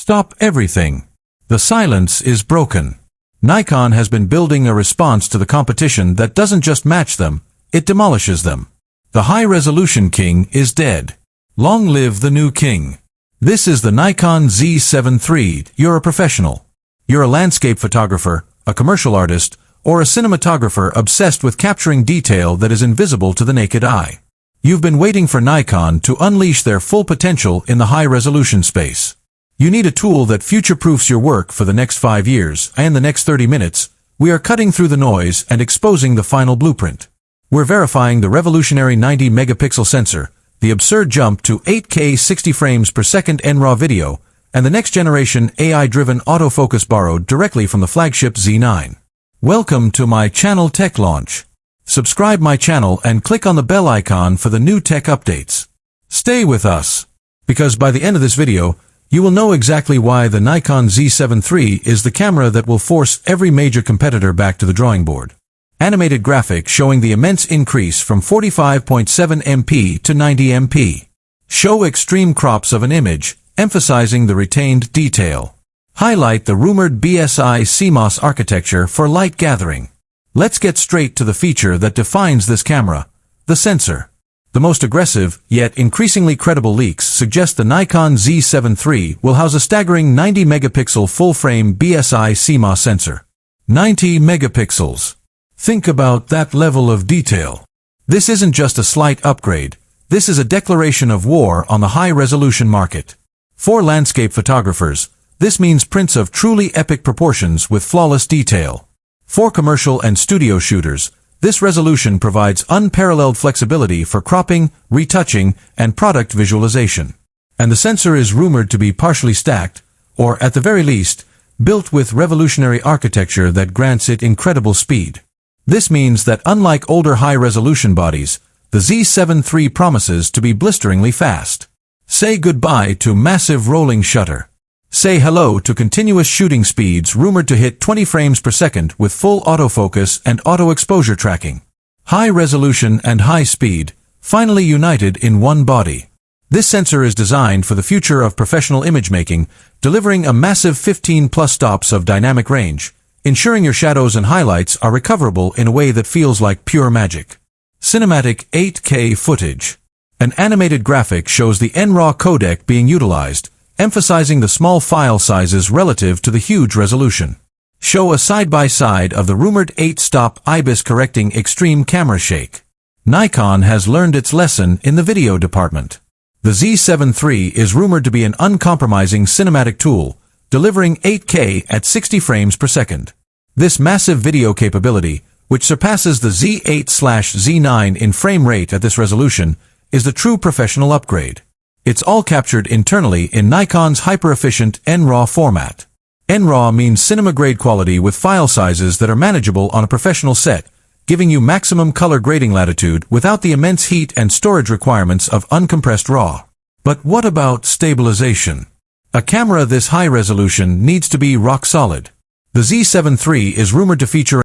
Stop everything. The silence is broken. Nikon has been building a response to the competition that doesn't just match them, it demolishes them. The high-resolution king is dead. Long live the new king. This is the Nikon Z7 III. You're a professional. You're a landscape photographer, a commercial artist, or a cinematographer obsessed with capturing detail that is invisible to the naked eye. You've been waiting for Nikon to unleash their full potential in the high-resolution space. You need a tool that future-proofs your work for the next 5 years, and the next 30 minutes, we are cutting through the noise and exposing the final blueprint. We're verifying the revolutionary 90-megapixel sensor, the absurd jump to 8K 60 frames per second NRAW video, and the next-generation AI-driven autofocus borrowed directly from the flagship Z9. Welcome to my channel Tech Launch. Subscribe my channel and click on the bell icon for the new tech updates. Stay with us, because by the end of this video, you will know exactly why the Nikon Z7 III is the camera that will force every major competitor back to the drawing board. Animated graphic showing the immense increase from 45.7 MP to 90 MP. Show extreme crops of an image, emphasizing the retained detail. Highlight the rumored BSI CMOS architecture for light gathering. Let's get straight to the feature that defines this camera, the sensor. The most aggressive, yet increasingly credible leaks suggest the Nikon Z7 III will house a staggering 90-megapixel full-frame BSI CMOS sensor. 90 megapixels. Think about that level of detail. This isn't just a slight upgrade. This is a declaration of war on the high-resolution market. For landscape photographers, this means prints of truly epic proportions with flawless detail. For commercial and studio shooters, this resolution provides unparalleled flexibility for cropping, retouching, and product visualization. And the sensor is rumored to be partially stacked, or at the very least, built with revolutionary architecture that grants it incredible speed. This means that unlike older high-resolution bodies, the Z7 III promises to be blisteringly fast. Say goodbye to massive rolling shutter. Say hello to continuous shooting speeds rumored to hit 20 frames per second with full autofocus and auto-exposure tracking. High resolution and high speed, finally united in one body. This sensor is designed for the future of professional image making, delivering a massive 15+ stops of dynamic range, ensuring your shadows and highlights are recoverable in a way that feels like pure magic. Cinematic 8K footage. An animated graphic shows the NRAW codec being utilized, emphasizing the small file sizes relative to the huge resolution. Show a side-by-side of the rumored 8-stop IBIS correcting extreme camera shake. Nikon has learned its lesson in the video department. The Z7 III is rumored to be an uncompromising cinematic tool, delivering 8K at 60 frames per second. This massive video capability, which surpasses the Z8/Z9 in frame rate at this resolution, is the true professional upgrade. It's all captured internally in Nikon's hyper-efficient NRAW format. NRAW means cinema-grade quality with file sizes that are manageable on a professional set, giving you maximum color grading latitude without the immense heat and storage requirements of uncompressed RAW. But what about stabilization? A camera this high resolution needs to be rock solid. The Z7 III is rumored to feature